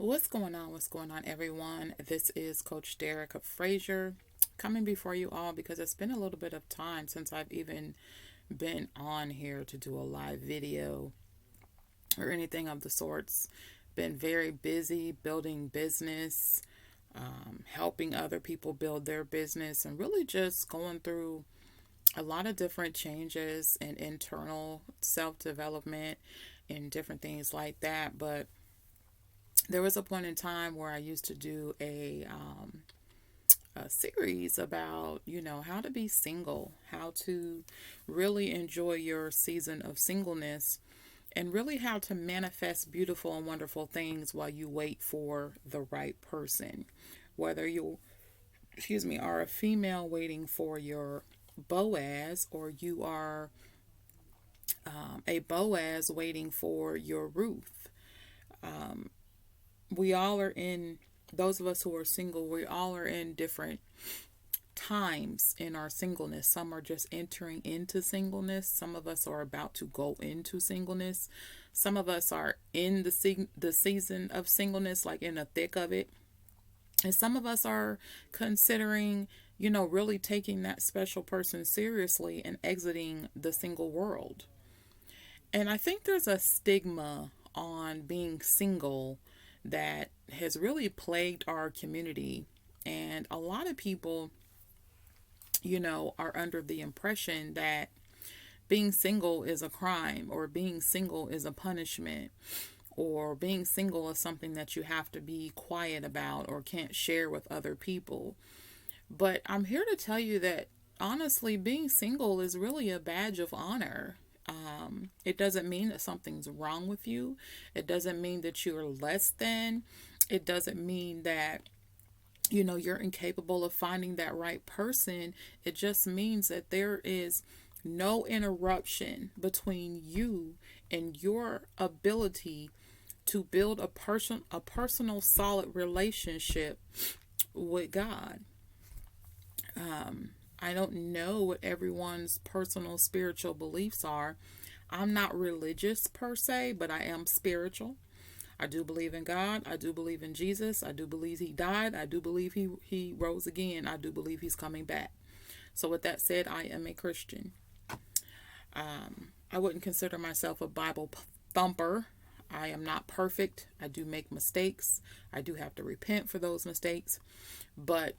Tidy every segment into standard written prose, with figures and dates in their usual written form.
What's going on? What's going on, everyone? This is Coach Derek of Frazier coming before you all because it's been a little bit of time since I've even been on here to do a live video or anything of the sorts. Been very busy building business, helping other people build their business, and really just going through a lot of different changes and internal self development and different things like that. But there was a point in time where I used to do a series about, how to be single, how to really enjoy your season of singleness, and really how to manifest beautiful and wonderful things while you wait for the right person. Whether you, are a female waiting for your Boaz, or you are a Boaz waiting for your Ruth. We all are in, those of us who are single, we all are in different times in our singleness. Some are just entering into singleness. Some of us are about to go into singleness. Some of us are in the season of singleness, like in the thick of it. And some of us are considering, really taking that special person seriously and exiting the single world. And I think there's a stigma on being single that has really plagued our community. And a lot of people, are under the impression that being single is a crime, or being single is a punishment, or being single is something that you have to be quiet about or can't share with other people. But I'm here to tell you that honestly, being single is really a badge of honor. It doesn't mean that something's wrong with you. It doesn't mean that you're less than. It doesn't mean that, you're incapable of finding that right person. It just means that there is no interruption between you and your ability to build a personal solid relationship with God. I don't know what everyone's personal spiritual beliefs are. I'm not religious per se, but I am spiritual. I do believe in God. I do believe in Jesus. I do believe he died. I do believe he rose again. I do believe he's coming back. So with that said, I am a Christian. I wouldn't consider myself a Bible thumper. I am not perfect. I do make mistakes. I do have to repent for those mistakes. But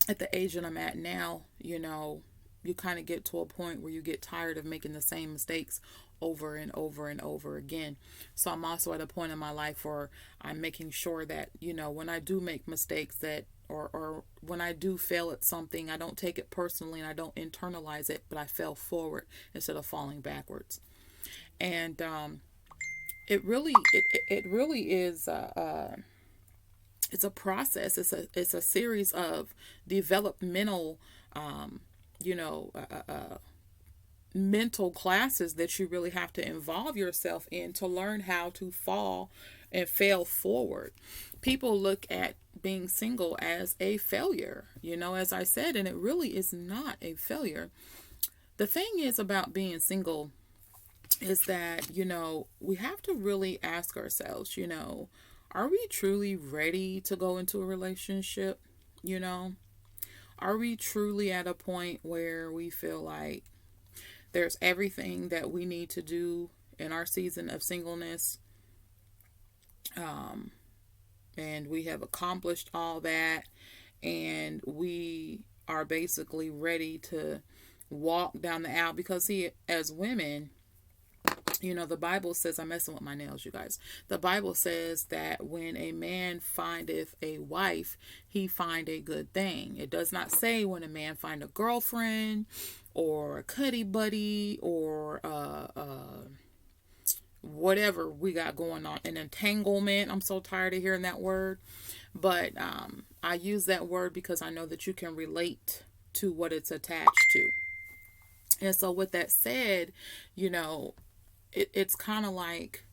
at the age that I'm at now, you kind of get to a point where you get tired of making the same mistakes over and over and over again. So I'm also at a point in my life where I'm making sure that, when I do make mistakes that, or when I do fail at something, I don't take it personally and I don't internalize it, but I fail forward instead of falling backwards. And it really is it's a process. It's a series of developmental, you know, uh, uh, mental classes that you really have to involve yourself in to learn how to fall and fail forward. People look at being single as a failure, as I said, and it really is not a failure. The thing is about being single is that, we have to really ask ourselves, are we truly ready to go into a relationship? You know, are we truly at a point where we feel like there's everything that we need to do in our season of singleness? And we have accomplished all that, and we are basically ready to walk down the aisle. Because, see, as women, the Bible says, I'm messing with my nails, you guys. The Bible says that when a man findeth a wife, he find a good thing. It does not say when a man find a girlfriend or a cuddy buddy or whatever we got going on, an entanglement. I'm so tired of hearing that word, but I use that word because I know that you can relate to what it's attached to. And so with that said, it's kind of like,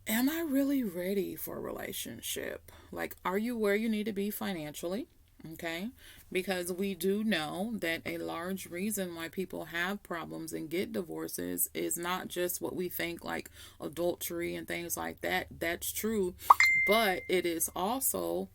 am I really ready for a relationship? Like, are you where you need to be financially? Okay, because we do know that a large reason why people have problems and get divorces is not just what we think, like adultery and things like that. That's true, but it is also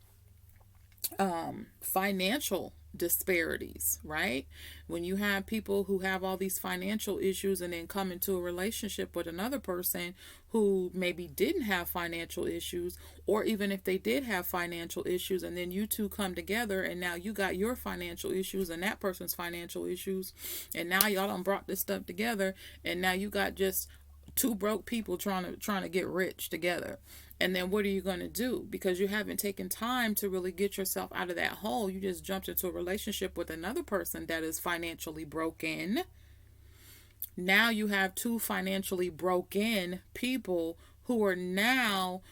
financial disparities, right? When you have people who have all these financial issues and then come into a relationship with another person who maybe didn't have financial issues, or even if they did have financial issues, and then you two come together and now you got your financial issues and that person's financial issues, and now y'all done brought this stuff together, and now you got just two broke people trying to get rich together. And then what are you going to do? Because you haven't taken time to really get yourself out of that hole. You just jumped into a relationship with another person that is financially broken. Now you have two financially broken people who are now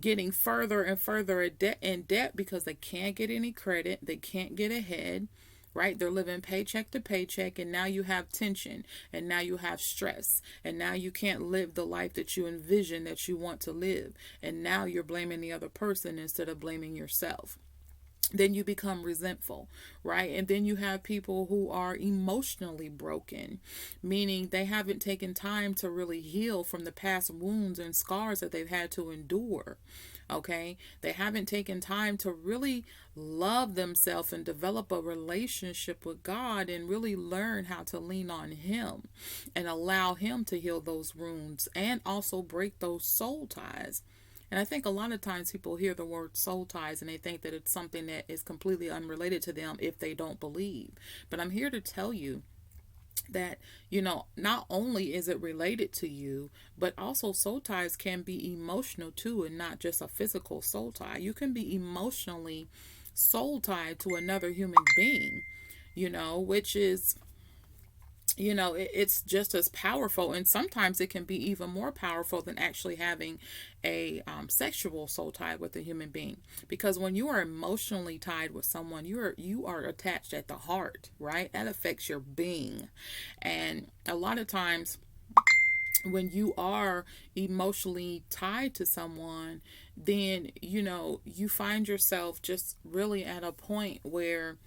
getting further and further in debt because they can't get any credit. They can't get ahead, right? They're living paycheck to paycheck, and now you have tension, and now you have stress, and now you can't live the life that you envision that you want to live, and now you're blaming the other person instead of blaming yourself. Then you become resentful, right? And then you have people who are emotionally broken, meaning they haven't taken time to really heal from the past wounds and scars that they've had to endure. Okay, they haven't taken time to really love themselves and develop a relationship with God and really learn how to lean on Him and allow Him to heal those wounds and also break those soul ties. And I think a lot of times people hear the word soul ties and they think that it's something that is completely unrelated to them if they don't believe. But I'm here to tell you that, not only is it related to you, but also soul ties can be emotional too, and not just a physical soul tie. You can be emotionally soul tied to another human being, which is, it's just as powerful, and sometimes it can be even more powerful than actually having a sexual soul tie with a human being. Because when you are emotionally tied with someone, you are attached at the heart, right? That affects your being. And a lot of times when you are emotionally tied to someone, then you find yourself just really at a point where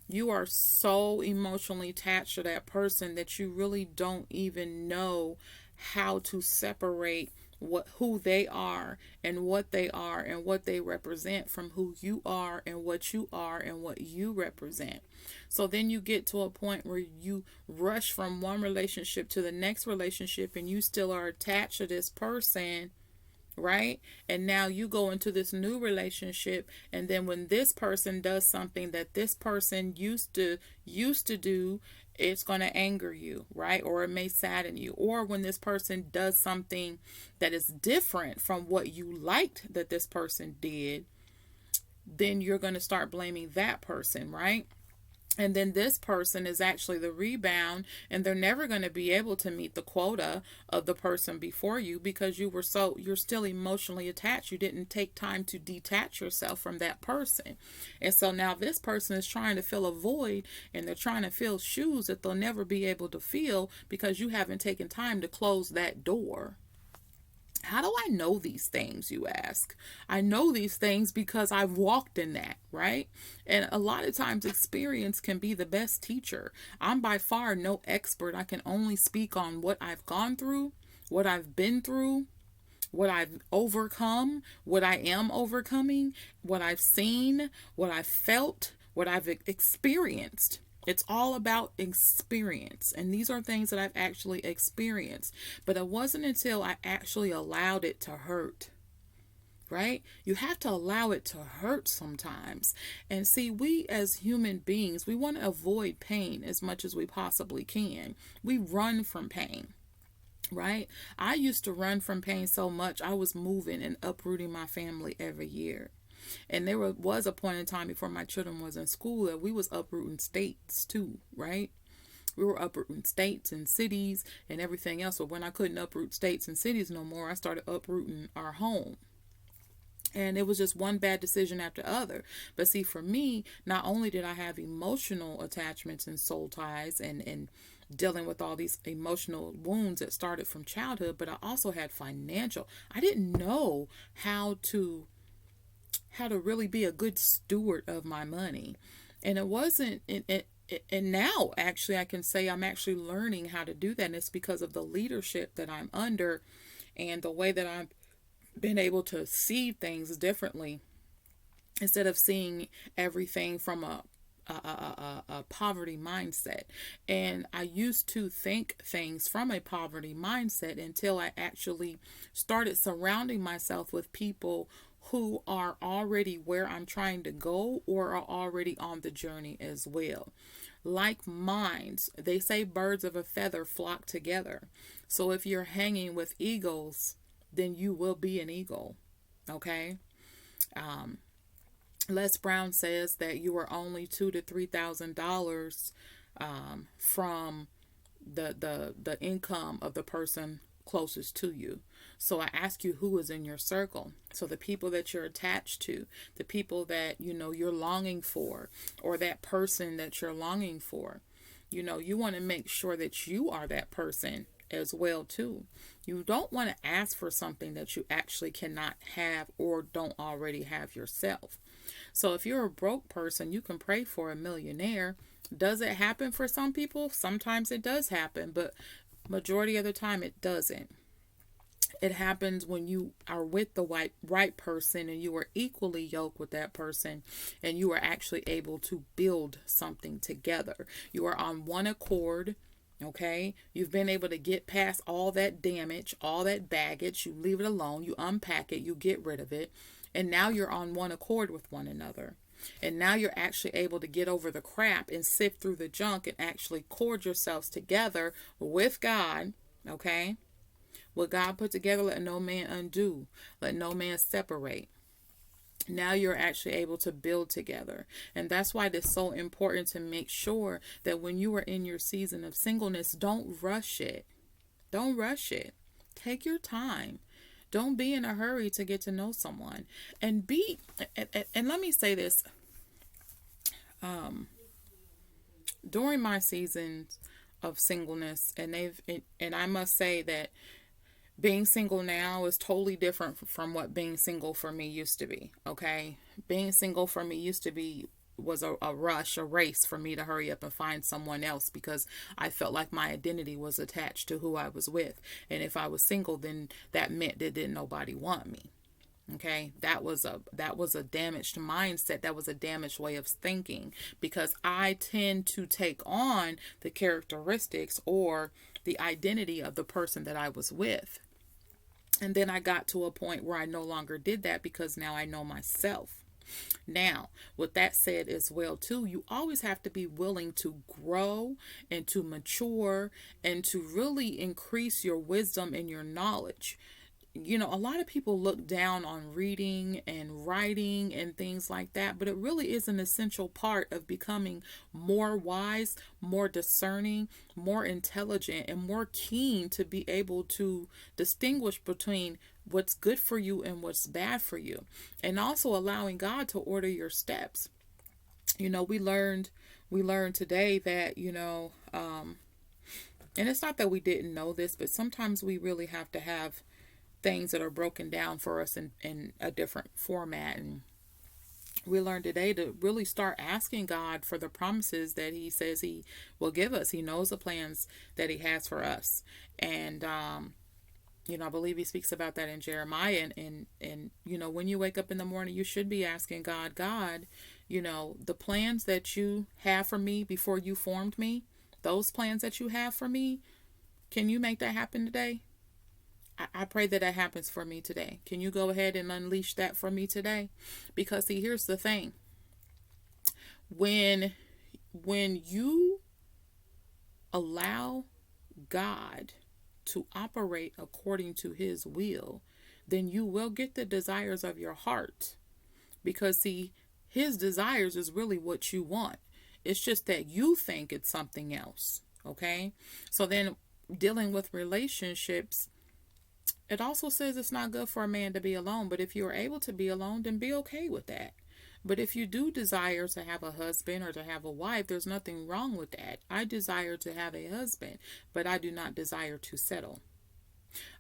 you are so emotionally attached to that person that you really don't even know how to separate who they are and what they are and what they represent from who you are and what you represent. So then you get to a point where you rush from one relationship to the next relationship and you still are attached to this person, right? And now you go into this new relationship, and then when this person does something that this person used to do, it's going to anger you, right? Or it may sadden you. Or when this person does something that is different from what you liked that this person did, then you're going to start blaming that person, right? And then this person is actually the rebound, and they're never going to be able to meet the quota of the person before you because you're still emotionally attached. You didn't take time to detach yourself from that person. And so now this person is trying to fill a void, and they're trying to fill shoes that they'll never be able to fill because you haven't taken time to close that door. How do I know these things, you ask? I know these things because I've walked in that, right? And a lot of times experience can be the best teacher. I'm by far no expert. I can only speak on what I've gone through, what I've been through, what I've overcome, what I am overcoming, what I've seen, what I've felt, what I've experienced. It's all about experience. And these are things that I've actually experienced. But it wasn't until I actually allowed it to hurt, right? You have to allow it to hurt sometimes. And see, we as human beings, we want to avoid pain as much as we possibly can. We run from pain, right? I used to run from pain so much, I was moving and uprooting my family every year. And there was a point in time before my children was in school that we was uprooting states too, right? We were uprooting states and cities and everything else. But when I couldn't uproot states and cities no more, I started uprooting our home. And it was just one bad decision after other. But see, for me, not only did I have emotional attachments and soul ties and dealing with all these emotional wounds that started from childhood, but I also had financial. I didn't know how to really be a good steward of my money. And it wasn't, and now actually I can say I'm actually learning how to do that. And it's because of the leadership that I'm under and the way that I've been able to see things differently instead of seeing everything from a poverty mindset. And I used to think things from a poverty mindset until I actually started surrounding myself with people who are already where I'm trying to go or are already on the journey as well. Like minds, they say birds of a feather flock together. So if you're hanging with eagles, then you will be an eagle. Okay? Um, Les Brown says that you are only $2,000 to $3,000 from the income of the person closest to you. So I ask you, who is in your circle? So the people that you're attached to, the people that you're longing for, or that person that you're longing for, you want to make sure that you are that person as well too. You don't want to ask for something that you actually cannot have or don't already have yourself. So if you're a broke person, you can pray for a millionaire. Does it happen for some people? Sometimes it does happen, but majority of the time it doesn't. It happens when you are with the right person and you are equally yoked with that person and you are actually able to build something together. You are on one accord. Okay, you've been able to get past all that damage, all that baggage. You leave it alone, you unpack it, you get rid of it, and now you're on one accord with one another. And now you're actually able to get over the crap and sift through the junk and actually cord yourselves together with God. Okay, what God put together, let no man undo, let no man separate. Now you're actually able to build together. And that's why it's so important to make sure that when you are in your season of singleness, don't rush it. Don't rush it. Take your time. Don't be in a hurry to get to know someone. And let me say this. During my seasons of singleness, and I must say that being single now is totally different from what being single for me used to be. Okay, being single for me used to be was a rush, a race for me to hurry up and find someone else because I felt like my identity was attached to who I was with. And if I was single, then that meant that didn't nobody want me. Okay, that was a damaged mindset. That was a damaged way of thinking because I tend to take on the characteristics or the identity of the person that I was with. And then I got to a point where I no longer did that because now I know myself. Now, with that said as well too, you always have to be willing to grow and to mature and to really increase your wisdom and your knowledge. A lot of people look down on reading and writing and things like that, but it really is an essential part of becoming more wise, more discerning, more intelligent, and more keen to be able to distinguish between what's good for you and what's bad for you, and also allowing God to order your steps. We learned today that and it's not that we didn't know this, but sometimes we really have to have things that are broken down for us in a different format. And we learned today to really start asking God for the promises that he says he will give us. He knows the plans that he has for us. And, I believe he speaks about that in Jeremiah. And when you wake up in the morning, you should be asking God, the plans that you have for me before you formed me, those plans that you have for me, can you make that happen today? I pray that happens for me today. Can you go ahead and unleash that for me today? Because see, here's the thing. When you allow God to operate according to his will, then you will get the desires of your heart. Because see, his desires is really what you want. It's just that you think it's something else. Okay? So then dealing with relationships, it also says it's not good for a man to be alone, but if you are able to be alone, then be okay with that. But if you do desire to have a husband or to have a wife, there's nothing wrong with that. I desire to have a husband, but I do not desire to settle.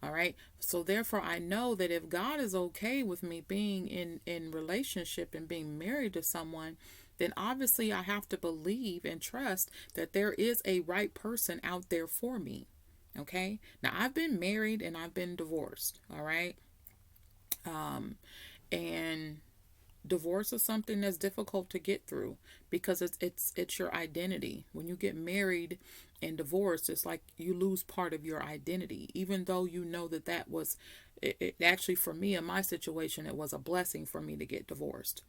All right. So therefore, I know that if God is okay with me being in relationship and being married to someone, then obviously I have to believe and trust that there is a right person out there for me. Okay. Now I've been married and I've been divorced. All right. And divorce is something that's difficult to get through because it's your identity. When you get married and divorced, it's like you lose part of your identity, even though you know that was it actually, for me in my situation, it was a blessing for me to get divorced.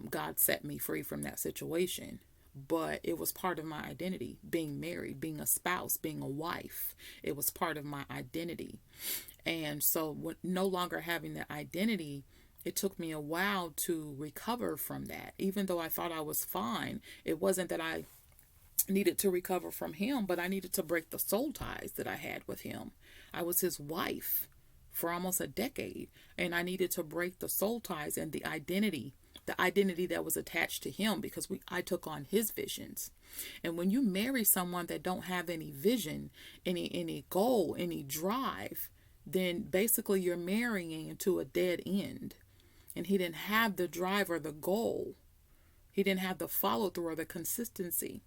God set me free from that situation, but it was part of my identity. Being married, being a spouse, being a wife, it was part of my identity. And so no longer having that identity, it took me a while to recover from that. Even though I thought I was fine, it wasn't that I needed to recover from him, but I needed to break the soul ties that I had with him. I was his wife for almost a decade, and I needed to break the soul ties and the identity that was attached to him, because I took on his visions. And when you marry someone that don't have any vision, any goal, any drive, then basically you're marrying into a dead end. And he didn't have the drive or the goal. He didn't have the follow through or the consistency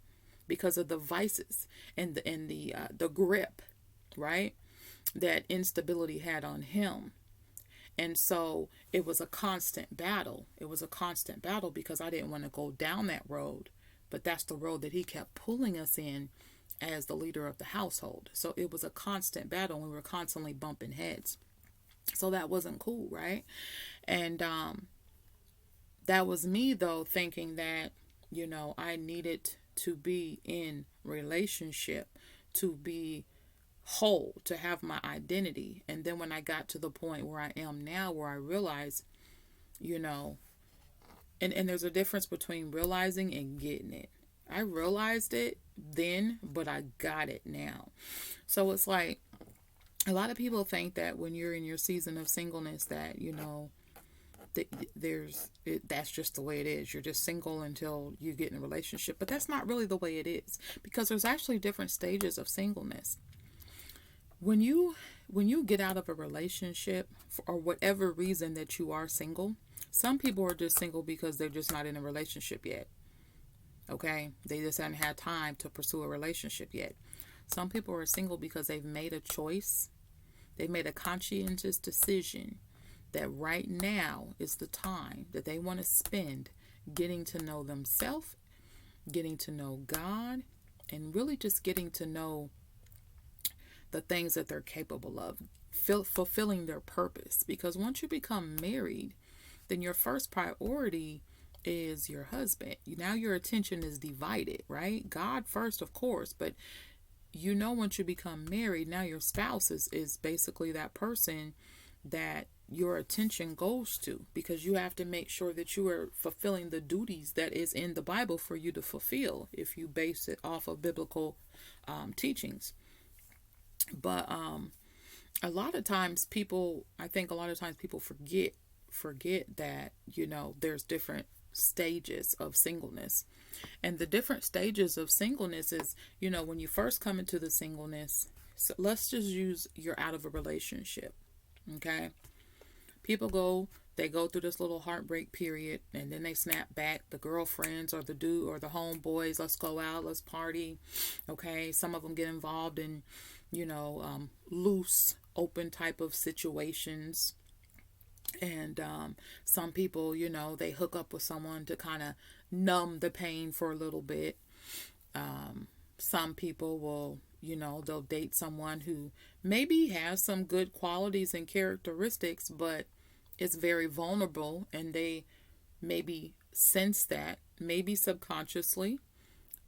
because of the vices and the grip, right? That instability had on him. And so it was a constant battle. It was a constant battle because I didn't want to go down that road. But that's the road that he kept pulling us in as the leader of the household. So it was a constant battle. We were constantly bumping heads. So that wasn't cool, right? And that was me, though, thinking that, I needed to be in relationship to be whole, to have my identity. And then when I got to the point where I am now, where I realized, and there's a difference between realizing and getting it. I realized it then, but I got it now. So it's like a lot of people think that when you're in your season of singleness that, that's just the way it is. You're just single until you get in a relationship. But that's not really the way it is, because there's actually different stages of singleness. When you get out of a relationship for whatever reason that you are single, some people are just single because they're just not in a relationship yet. Okay? They just haven't had time to pursue a relationship yet. Some people are single because they've made a choice. They've made a conscientious decision that right now is the time that they want to spend getting to know themselves, getting to know God, and really just getting to know the things that they're capable of, fulfilling their purpose. Because once you become married, then your first priority is your husband. Now your attention is divided, right? God first, of course, but once you become married, now your spouse is basically that person that your attention goes to, because you have to make sure that you are fulfilling the duties that is in the Bible for you to fulfill, if you base it off of biblical teachings. But a lot of times people forget that, there's different stages of singleness. And the different stages of singleness is, when you first come into the singleness, so let's just use you're out of a relationship. Okay? They go through this little heartbreak period, and then they snap back. The girlfriends or the dude or the homeboys, let's go out, let's party. Okay? Some of them get involved in, loose, open type of situations. And some people, they hook up with someone to kind of numb the pain for a little bit. Some people will, they'll date someone who maybe has some good qualities and characteristics, but is very vulnerable, and they maybe sense that, maybe subconsciously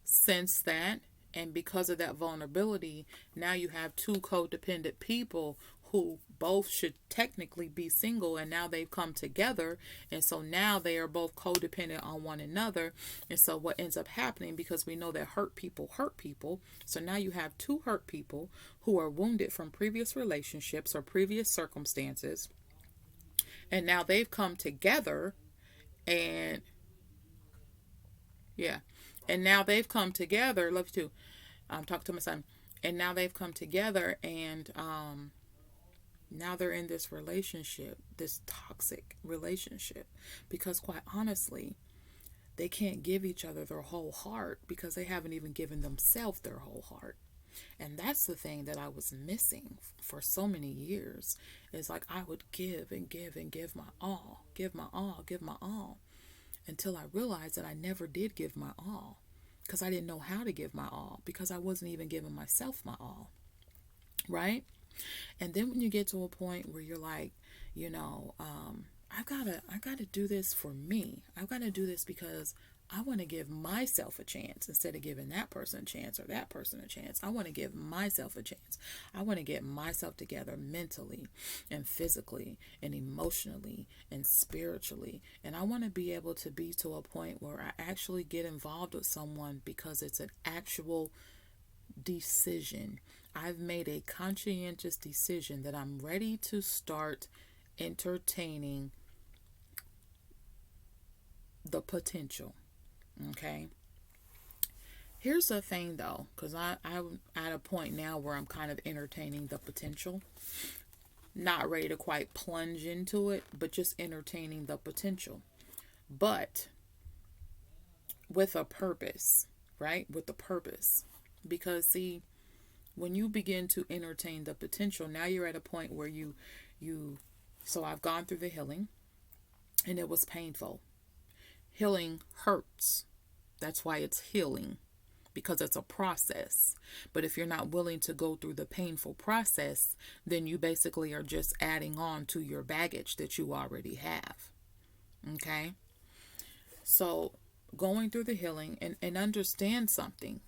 sense that. And because of that vulnerability, now you have two codependent people who both should technically be single, and now they've come together, and so now they are both codependent on one another. And so what ends up happening, because we know that hurt people, so now you have two hurt people who are wounded from previous relationships or previous circumstances, and now they've come together, and now they've come together. Love you too. Talk to my son. And now they've come together, and now they're in this relationship, this toxic relationship, because quite honestly, they can't give each other their whole heart because they haven't even given themselves their whole heart. And that's the thing that I was missing for so many years. Is like I would give and give and give my all, give my all, give my all, until I realized that I never did give my all because I didn't know how to give my all because I wasn't even giving myself my all. Right? And then when you get to a point where you're like, you know, I gotta do this for me. I've got to do this because I want to give myself a chance instead of giving that person a chance or that person a chance. I want to give myself a chance. I want to get myself together mentally and physically and emotionally and spiritually. And I want to be able to be to a point where I actually get involved with someone because it's an actual decision. I've made a conscientious decision that I'm ready to start entertaining the potential. Okay. Here's the thing though, because I'm at a point now where I'm kind of entertaining the potential. Not ready to quite plunge into it, but just entertaining the potential. But with a purpose, right? With a purpose. Because see, when you begin to entertain the potential, now you're at a point where so I've gone through the healing and it was painful. Healing hurts. That's why it's healing, because it's a process. But if you're not willing to go through the painful process, then you basically are just adding on to your baggage that you already have. Okay? So going through the healing and understand something.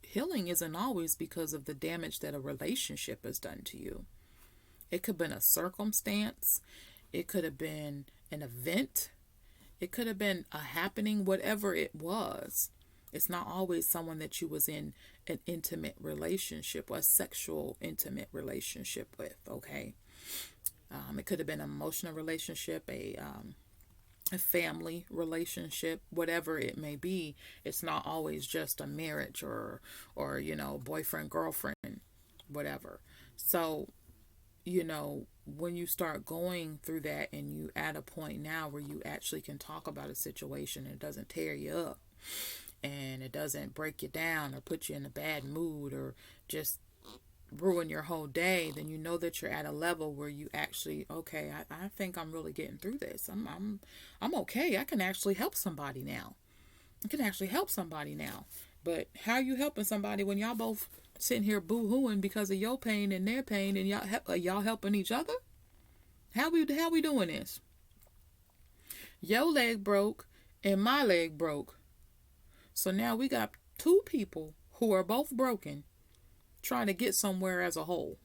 Healing isn't always because of the damage that a relationship has done to you. It could have been a circumstance. It could have been an event. It could have been a happening, whatever it was. It's not always someone that you was in an intimate relationship or a sexual intimate relationship with, okay? It could have been an emotional relationship, a family relationship, whatever it may be. It's not always just a marriage or boyfriend, girlfriend, whatever. So, when you start going through that and you at a point now where you actually can talk about a situation and it doesn't tear you up and it doesn't break you down or put you in a bad mood or just ruin your whole day, then you know that you're at a level where you actually, okay, I think I'm really getting through this. I'm okay. I can actually help somebody now. But how are you helping somebody when y'all both sitting here boo-hooing because of your pain and their pain, and y'all helping each other? How we doing this? Your leg broke and my leg broke. So now we got two people who are both broken trying to get somewhere as a whole.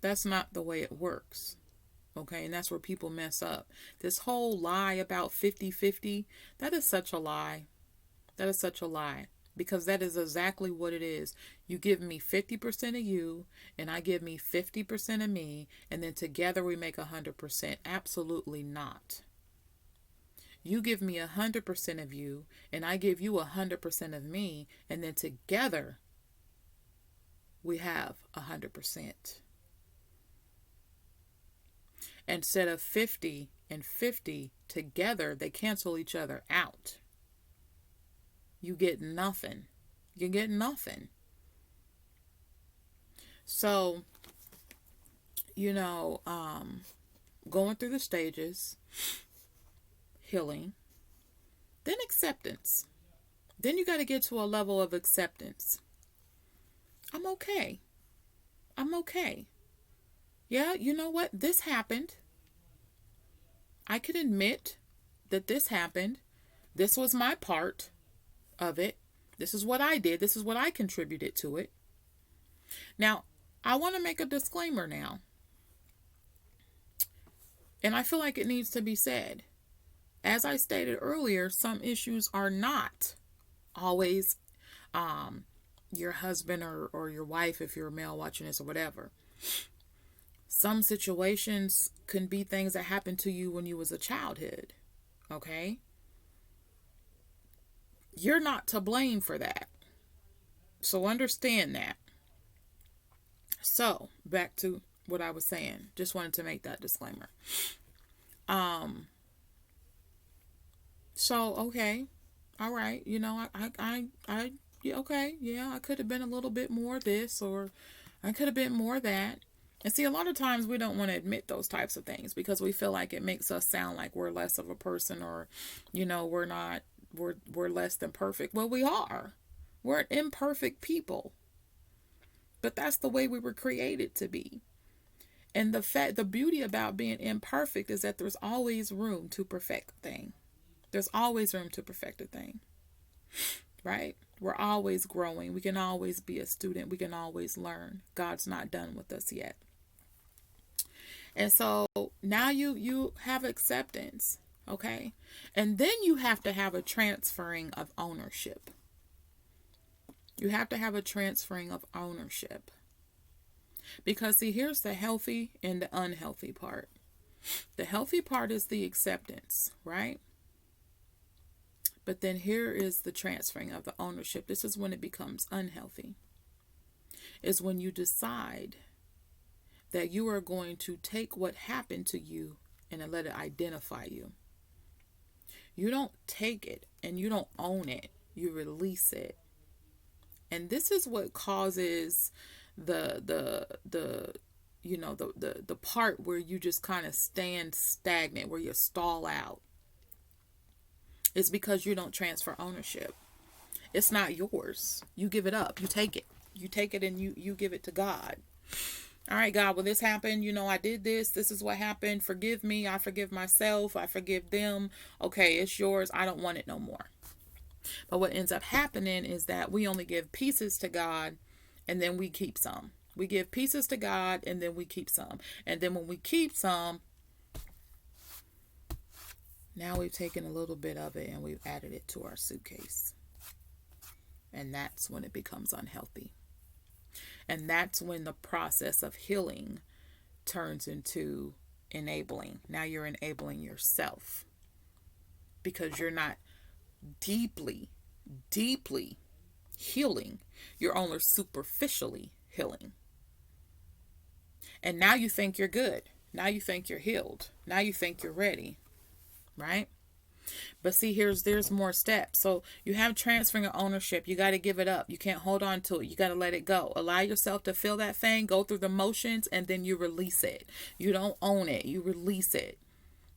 That's not the way it works. Okay, and that's where people mess up. This whole lie about 50-50, that is such a lie. That is such a lie. Because that is exactly what it is. You give me 50% of you, and I give me 50% of me, and then together we make 100%. Absolutely not. You give me 100% of you, and I give you 100% of me, and then together we have 100%. Instead of 50 and 50 together, they cancel each other out. You get nothing. You get nothing. So, going through the stages, healing, then acceptance. Then you got to get to a level of acceptance. I'm okay. Yeah, you know what? This happened. I can admit that this happened. This was my part of it. This is what I did. This is what I contributed to it. Now, I want to make a disclaimer now. And I feel like it needs to be said. As I stated earlier, some issues are not always your husband or your wife, if you're a male watching this or whatever. Some situations can be things that happened to you when you was a childhood. Okay? You're not to blame for that. So understand that. So, back to what I was saying. Just wanted to make that disclaimer. So, okay. All right. Yeah, okay. Yeah, I could have been a little bit more this, or I could have been more that. And see, a lot of times we don't want to admit those types of things because we feel like it makes us sound like we're less of a person, or, we're not, we're less than perfect. Well, we are. We're imperfect people. But that's the way we were created to be. And the beauty about being imperfect is that there's always room to perfect a thing. There's always room to perfect a thing, right? We're always growing. We can always be a student. We can always learn. God's not done with us yet. And so now you have acceptance, okay? And then you have to have a transferring of ownership. You have to have a transferring of ownership. Because see, here's the healthy and the unhealthy part. The healthy part is the acceptance, right? But then here is the transferring of the ownership. This is when it becomes unhealthy. Is when you decide that you are going to take what happened to you and let it identify you. You don't take it and you don't own it. You release it. And this is what causes the part where you just kind of stand stagnant, where you stall out. It's because you don't transfer ownership. It's not yours. You give it up. You take it. You take it and you give it to God. All right, God, well, this happened. I did this. This is what happened. Forgive me. I forgive myself. I forgive them. Okay, it's yours. I don't want it no more. But what ends up happening is that we only give pieces to God and then we keep some. We give pieces to God and then we keep some. And then when we keep some, now we've taken a little bit of it and we've added it to our suitcase. And that's when it becomes unhealthy. And that's when the process of healing turns into enabling. Now you're enabling yourself because you're not deeply healing. You're only superficially healing. And now you think you're good. Now you think you're healed. Now you think you're ready. Right? But see, there's more steps. So you have transferring of ownership. You got to give it up. You can't hold on to it. You got to let it go. Allow yourself to feel that thing, go through the motions, and then you release it. You don't own it. You release it.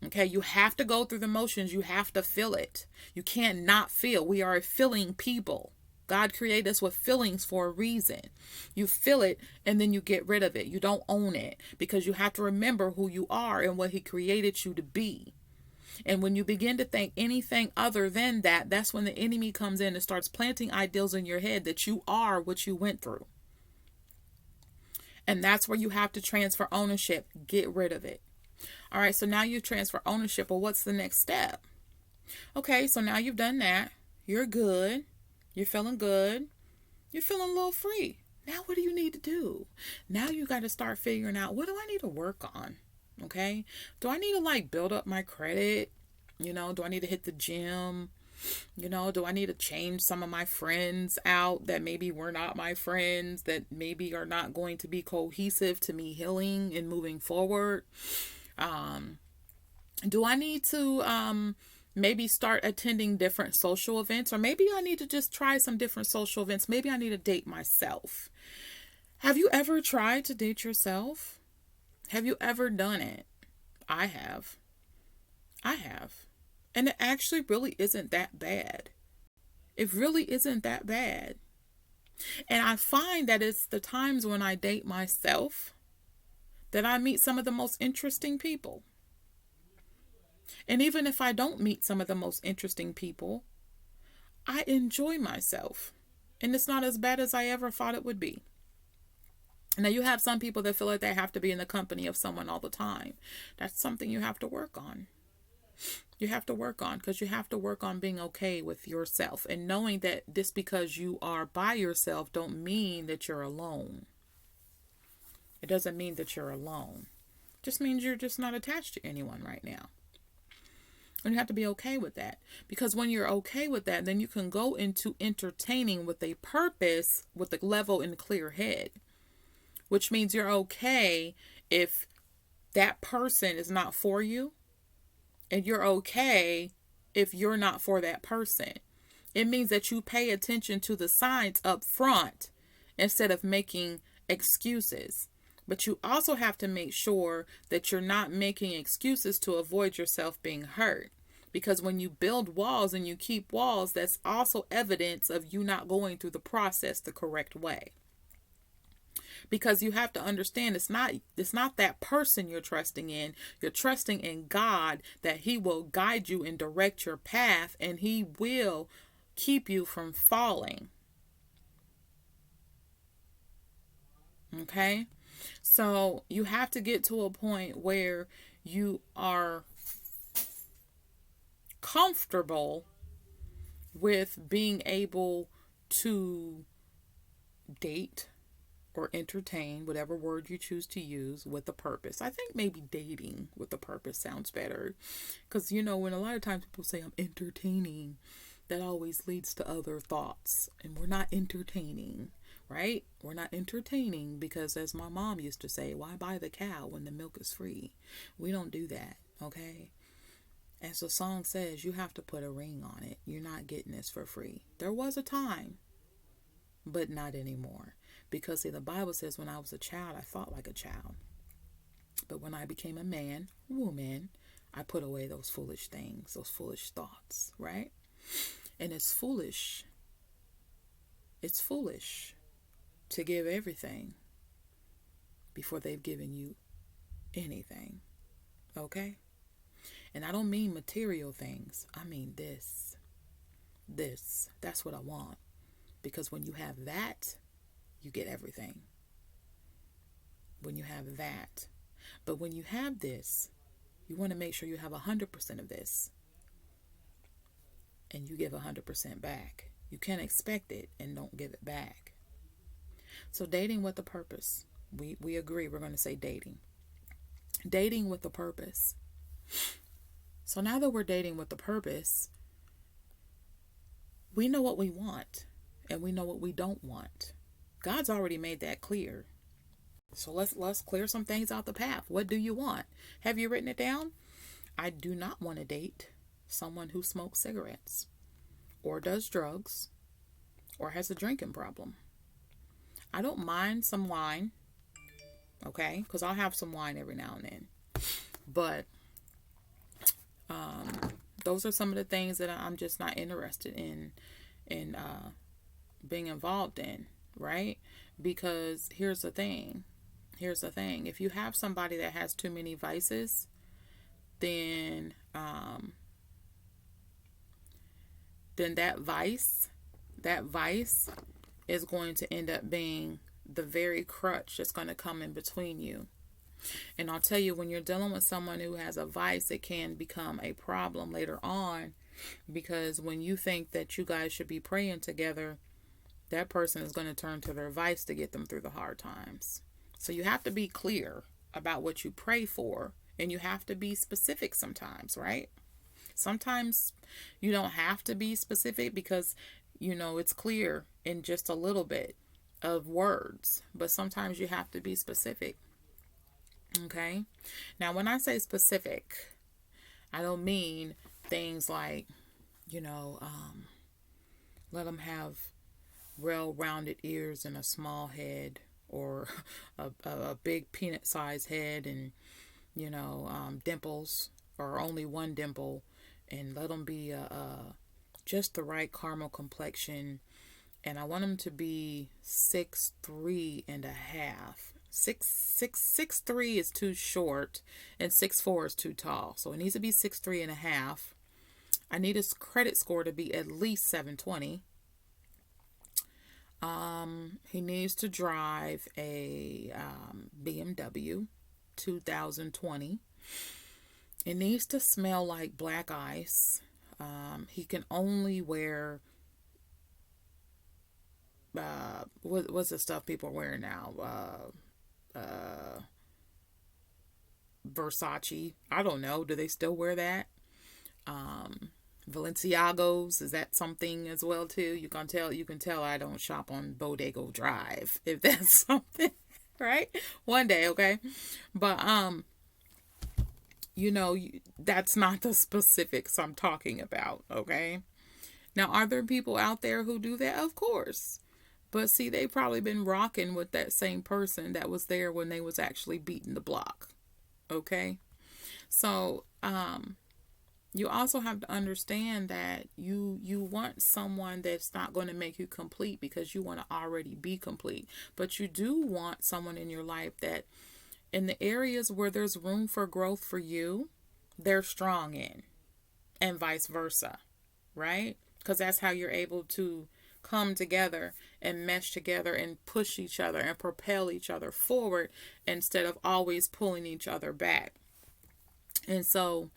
Okay, you have to go through the motions. You have to feel it. You can't not feel. We are a feeling people. God created us with feelings for a reason. You feel it and then you get rid of it. You don't own it because you have to remember who you are and what He created you to be. And when you begin to think anything other than that, that's when the enemy comes in and starts planting ideals in your head that you are what you went through. And that's where you have to transfer ownership. Get rid of it. All right, so now you transfer ownership. Well, what's the next step? Okay, so now you've done that. You're good. You're feeling good. You're feeling a little free. Now what do you need to do? Now you got to start figuring out, what do I need to work on? Okay, do I need to build up my credit? Do I need to hit the gym? Do I need to change some of my friends out that maybe were not my friends, that maybe are not going to be cohesive to me healing and moving forward? Do I need to maybe start attending different social events? Or maybe I need to just try some different social events. Maybe I need to date myself. Have you ever tried to date yourself? Have you ever done it? I have. And it actually really isn't that bad. It really isn't that bad. And I find that it's the times when I date myself that I meet some of the most interesting people. And even if I don't meet some of the most interesting people, I enjoy myself. And it's not as bad as I ever thought it would be. Now, you have some people that feel like they have to be in the company of someone all the time. That's something you have to work on. You have to work on, because you have to work on being okay with yourself and knowing that just because you are by yourself don't mean that you're alone. It doesn't mean that you're alone. It just means you're just not attached to anyone right now. And you have to be okay with that, because when you're okay with that, then you can go into entertaining with a purpose, with a level and clear head. Which means you're okay if that person is not for you. And you're okay if you're not for that person. It means that you pay attention to the signs up front instead of making excuses. But you also have to make sure that you're not making excuses to avoid yourself being hurt. Because when you build walls and you keep walls, that's also evidence of you not going through the process the correct way. Because you have to understand it's not that person you're trusting in. You're trusting in God, that He will guide you and direct your path, and He will keep you from falling. Okay? So you have to get to a point where you are comfortable with being able to date or entertain, whatever word you choose to use, with a purpose. I think maybe dating with a purpose sounds better. Because, when a lot of times people say I'm entertaining, that always leads to other thoughts. And we're not entertaining, right? We're not entertaining because, as my mom used to say, why buy the cow when the milk is free? We don't do that, okay? As the song says, you have to put a ring on it. You're not getting this for free. There was a time, but not anymore. Because, see, the Bible says when I was a child, I thought like a child. But when I became a man, woman, I put away those foolish things, those foolish thoughts, right? And it's foolish. It's foolish to give everything before they've given you anything. Okay? And I don't mean material things. I mean this. That's what I want. Because when you have that, you get everything. When you have that. But when you have this, you want to make sure you have 100% of this. And you give 100% back. You can't expect it and don't give it back. So dating with a purpose. We agree we're going to say dating. Dating with a purpose. So now that we're dating with a purpose, we know what we want and we know what we don't want. God's already made that clear. So let's clear some things out the path. What do you want? Have you written it down? I do not want to date someone who smokes cigarettes or does drugs or has a drinking problem. I don't mind some wine, okay? Because I'll have some wine every now and then. But those are some of the things that I'm just not interested in being involved in, right? Because here's the thing. If you have somebody that has too many vices, then that vice is going to end up being the very crutch that's going to come in between you. And I'll tell you, when you're dealing with someone who has a vice, it can become a problem later on, because when you think that you guys should be praying together, that person is going to turn to their vice to get them through the hard times. So you have to be clear about what you pray for, and you have to be specific sometimes, right? Sometimes you don't have to be specific because, it's clear in just a little bit of words, but sometimes you have to be specific. Okay? Now, when I say specific, I don't mean things like, let them have well-rounded ears and a small head, or a big peanut-sized head and, dimples, or only one dimple, and let them be just the right caramel complexion. And I want them to be 6'3" and a half. 6'3" is too short, and 6'4" is too tall. So it needs to be 6'3" and a half. I need his credit score to be at least 720. He needs to drive a BMW 2020. It needs to smell like black ice. He can only wear what's the stuff people are wearing now? Versace. I don't know. Do they still wear that? Balenciagos, is that something as well too? You can tell I don't shop on Bodega Drive, if that's something, right? One day, okay? But that's not the specifics I'm talking about, okay? Now, are there people out there who do that? Of course. But see, they probably been rocking with that same person that was there when they was actually beating the block. Okay? So, you also have to understand that you want someone that's not going to make you complete because you want to already be complete. But you do want someone in your life that in the areas where there's room for growth for you, they're strong in, and vice versa, right? Because that's how you're able to come together and mesh together and push each other and propel each other forward instead of always pulling each other back. And so,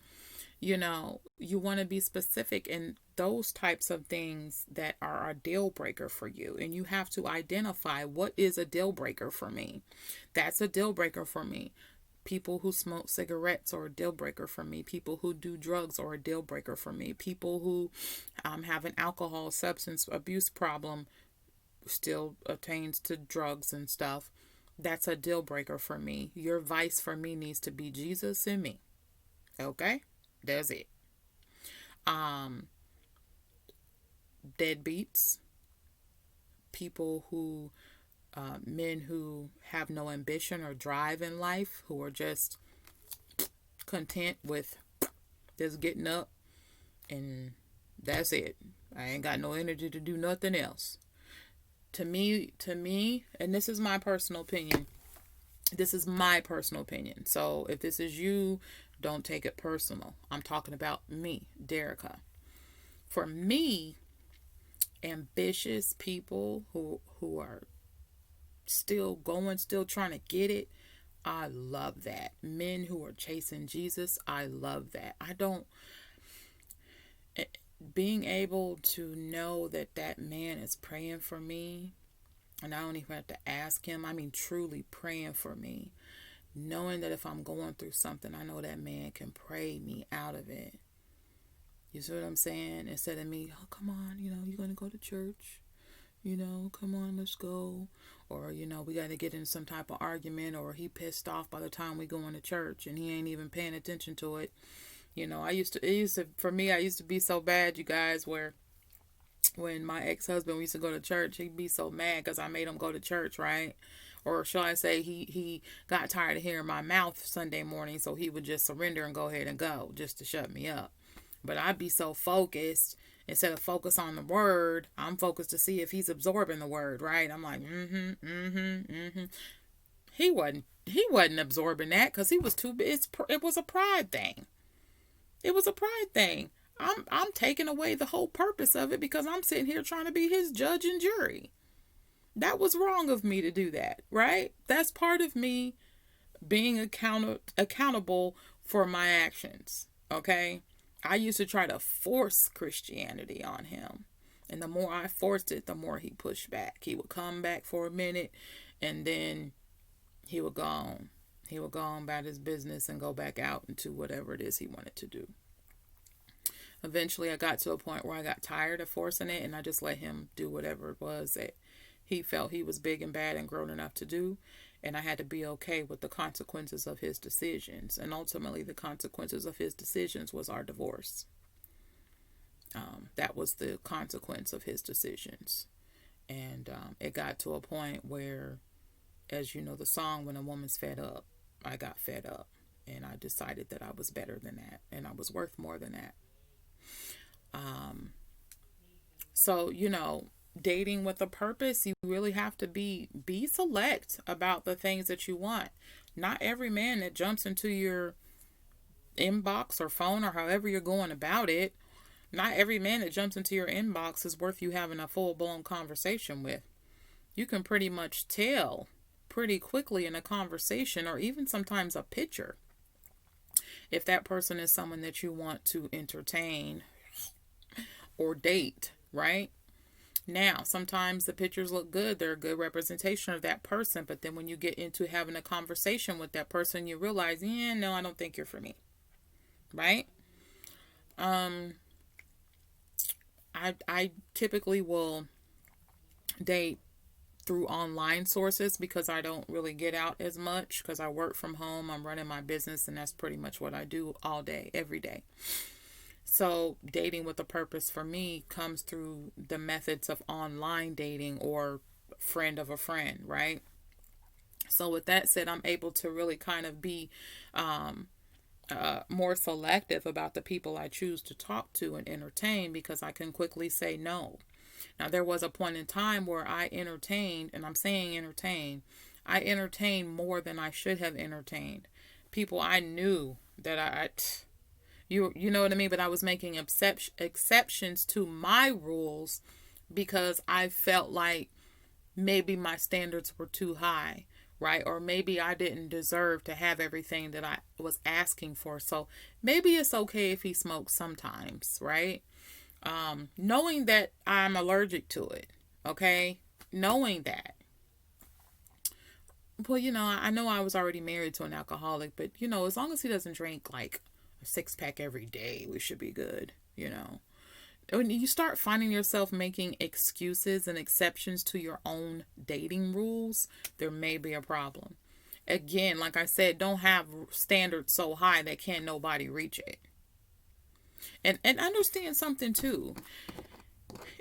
you want to be specific in those types of things that are a deal breaker for you. And you have to identify what is a deal breaker for me. That's a deal breaker for me. People who smoke cigarettes are a deal breaker for me. People who do drugs are a deal breaker for me. People who have an alcohol substance abuse problem still attains to drugs and stuff. That's a deal breaker for me. Your vice for me needs to be Jesus and me. Okay? That's it. Deadbeats. People who men who have no ambition or drive in life, who are just content with just getting up and that's it. I ain't got no energy to do nothing else. To me, and this is my personal opinion. This is my personal opinion. So if this is you, don't take it personal. I'm talking about me, Derica. For me, ambitious people who are still going, still trying to get it, I love that. Men who are chasing Jesus, I love that. Being able to know that that man is praying for me, and I don't even have to ask him, I mean truly praying for me, knowing that if I'm going through something, I know that man can pray me out of it. You see what I'm saying? Instead of me, oh, come on, you're going to go to church. Come on, let's go. Or, we got to get in some type of argument, or he pissed off by the time we go into church and he ain't even paying attention to it. I used to be so bad, you guys, where when my ex-husband used to go to church, he'd be so mad because I made him go to church, right? Or shall I say he got tired of hearing my mouth Sunday morning, so he would just surrender and go ahead and go just to shut me up. But I'd be so focused, instead of focus on the word, I'm focused to see if he's absorbing the word, right? I'm like, He wasn't absorbing that because he was too big. It was a pride thing. It was a pride thing. I'm taking away the whole purpose of it because I'm sitting here trying to be his judge and jury. That was wrong of me to do that, right? That's part of me being accountable for my actions, okay? I used to try to force Christianity on him. And the more I forced it, the more he pushed back. He would come back for a minute and then he would go on. He would go on about his business and go back out into whatever it is he wanted to do. Eventually, I got to a point where I got tired of forcing it and I just let him do whatever it was that he felt he was big and bad and grown enough to do. And I had to be okay with the consequences of his decisions. And ultimately, the consequences of his decisions was our divorce. That was the consequence of his decisions. And it got to a point where, as you know, the song, when a woman's fed up, I got fed up. And I decided that I was better than that. And I was worth more than that. So, dating with a purpose, you really have to be select about the things that you want. Not every man that jumps into your inbox or phone or however you're going about it, not every man that jumps into your inbox is worth you having a full-blown conversation with. You can pretty much tell pretty quickly in a conversation or even sometimes a picture if that person is someone that you want to entertain or date, right? Now, sometimes the pictures look good. They're a good representation of that person. But then when you get into having a conversation with that person, you realize, no, I don't think you're for me. Right? I typically will date through online sources because I don't really get out as much because I work from home. I'm running my business, and that's pretty much what I do all day, every day. So dating with a purpose for me comes through the methods of online dating or friend of a friend, right? So with that said, I'm able to really kind of be more selective about the people I choose to talk to and entertain because I can quickly say no. Now, there was a point in time where I entertained, and I'm saying entertain, I entertained more than I should have entertained. People I knew that you know what I mean? But I was making exceptions to my rules because I felt like maybe my standards were too high, right? Or maybe I didn't deserve to have everything that I was asking for. So maybe it's okay if he smokes sometimes, right? Knowing that I'm allergic to it, okay? Knowing that. Well, I know I was already married to an alcoholic, but, as long as he doesn't drink like a 6-pack every day, we should be good. When you start finding yourself making excuses and exceptions to your own dating rules, there may be a problem. Again, like I said, don't have standards so high that can't nobody reach it. And understand something too.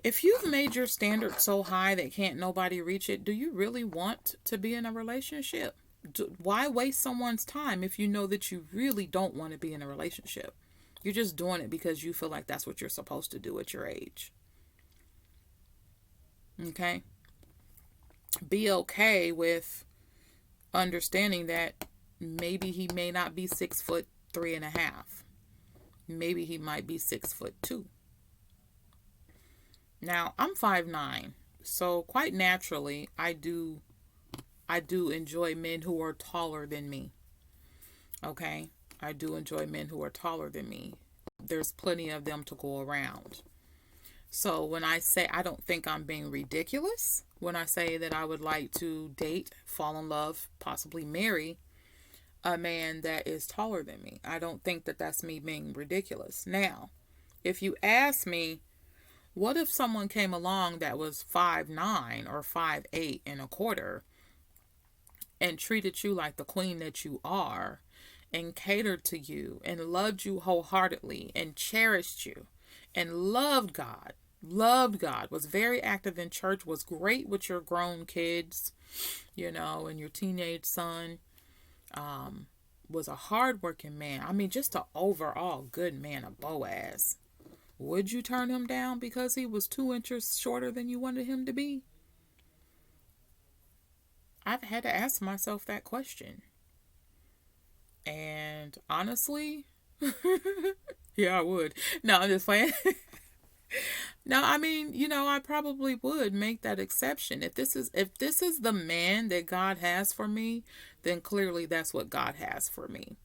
If you've made your standards so high that can't nobody reach it, do you really want to be in a relationship? Why waste someone's time if you know that you really don't want to be in a relationship? You're just doing it because you feel like that's what you're supposed to do at your age. Okay? Be okay with understanding that maybe he may not be 6'3.5". Maybe he might be 6'2". Now, I'm 5'9", so quite naturally, I do enjoy men who are taller than me. Okay? I do enjoy men who are taller than me. There's plenty of them to go around. So when I say I don't think I'm being ridiculous, when I say that I would like to date, fall in love, possibly marry a man that is taller than me, I don't think that that's me being ridiculous. Now, if you ask me, what if someone came along that was 5'9" or 5'8.25" and treated you like the queen that you are, and catered to you and loved you wholeheartedly and cherished you and loved God, was very active in church, was great with your grown kids, and your teenage son, was a hardworking man. I mean, just an overall good man, a Boaz. Would you turn him down because he was 2 inches shorter than you wanted him to be? I've had to ask myself that question. And honestly, yeah, I would. No, I'm just playing. No, I mean, I probably would make that exception. If this is the man that God has for me, then clearly that's what God has for me.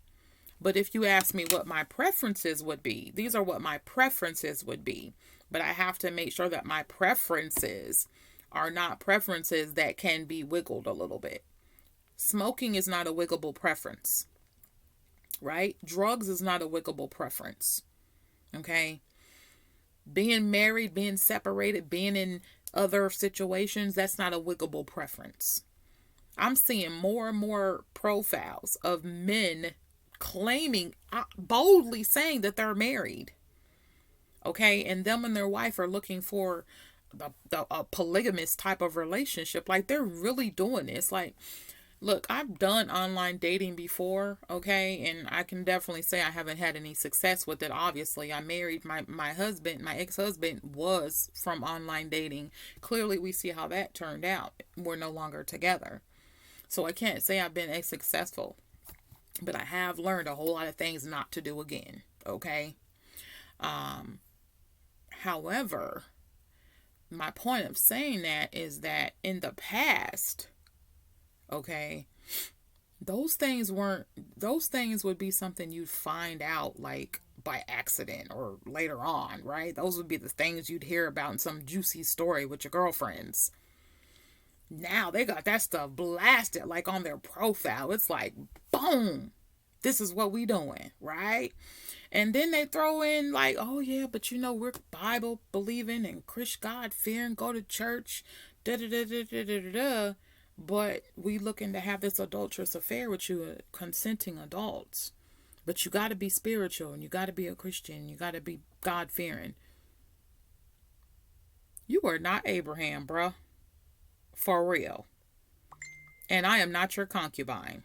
But if you ask me what my preferences would be, these are what my preferences would be. But I have to make sure that my preferences are not preferences that can be wiggled a little bit. Smoking is not a wiggable preference. Right? Drugs is not a wiggable preference. Okay? Being married, being separated, being in other situations, that's not a wiggable preference. I'm seeing more and more profiles of men claiming, boldly saying that they're married. Okay? And them and their wife are looking for a polygamous type of relationship. Like, they're really doing this. Like, look, I've done online dating before, okay? And I can definitely say I haven't had any success with it. Obviously, I married my husband. My ex-husband was from online dating. Clearly, we see how that turned out. We're no longer together. So I can't say I've been as successful. But I have learned a whole lot of things not to do again, okay? However, my point of saying that is that in the past, okay, those things would be something you'd find out like by accident or later on, right? Those would be the things you'd hear about in some juicy story with your girlfriends. Now they got that stuff blasted like on their profile. It's like, boom, this is what we doing, right? And then they throw in like, oh yeah, but we're Bible believing and Christ God fearing, go to church, Da da da da da da da. Da. But we looking to have this adulterous affair with you, consenting adults. But you got to be spiritual, and you got to be a Christian. You got to be God fearing. You are not Abraham, bruh. For real. And I am not your concubine.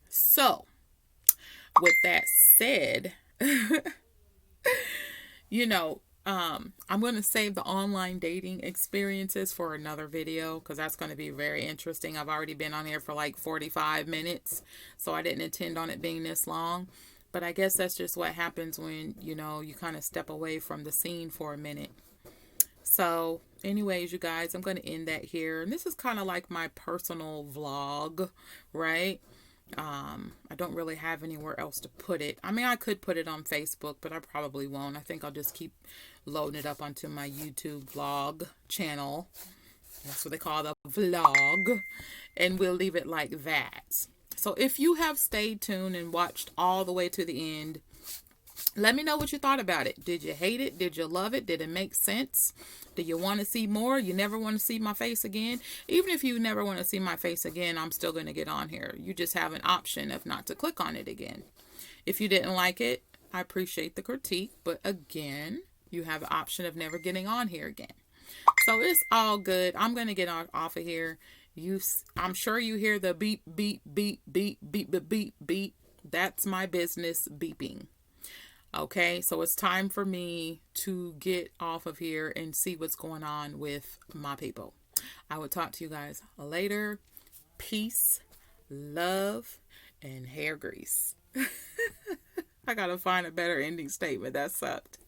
So, with that said, you know, I'm going to save the online dating experiences for another video because that's going to be very interesting. I've already been on here for like 45 minutes, so I didn't intend on it being this long. But I guess that's just what happens when, you know, you kind of step away from the scene for a minute. So anyways, you guys, I'm going to end that here. And this is kind of like my personal vlog, right? I don't really have anywhere else to put it. I mean, I could put it on Facebook, but I probably won't. I think I'll just keep loading it up onto my YouTube vlog channel. That's what they call the vlog. And we'll leave it like that. So if you have stayed tuned and watched all the way to the end, let me know what you thought about it. Did you hate it? Did you love it? Did it make sense? Do you want to see more? You never want to see my face again? Even if you never want to see my face again, I'm still going to get on here. You just have an option of not to click on it again. If you didn't like it, I appreciate the critique. But again, you have the option of never getting on here again. So it's all good. I'm going to get off of here. I'm sure you hear the beep, beep, beep, beep, beep, beep, beep, beep. That's my business beeping. Okay, so it's time for me to get off of here and see what's going on with my people. I will talk to you guys later. Peace, love, and hair grease. I gotta find a better ending statement. That sucked.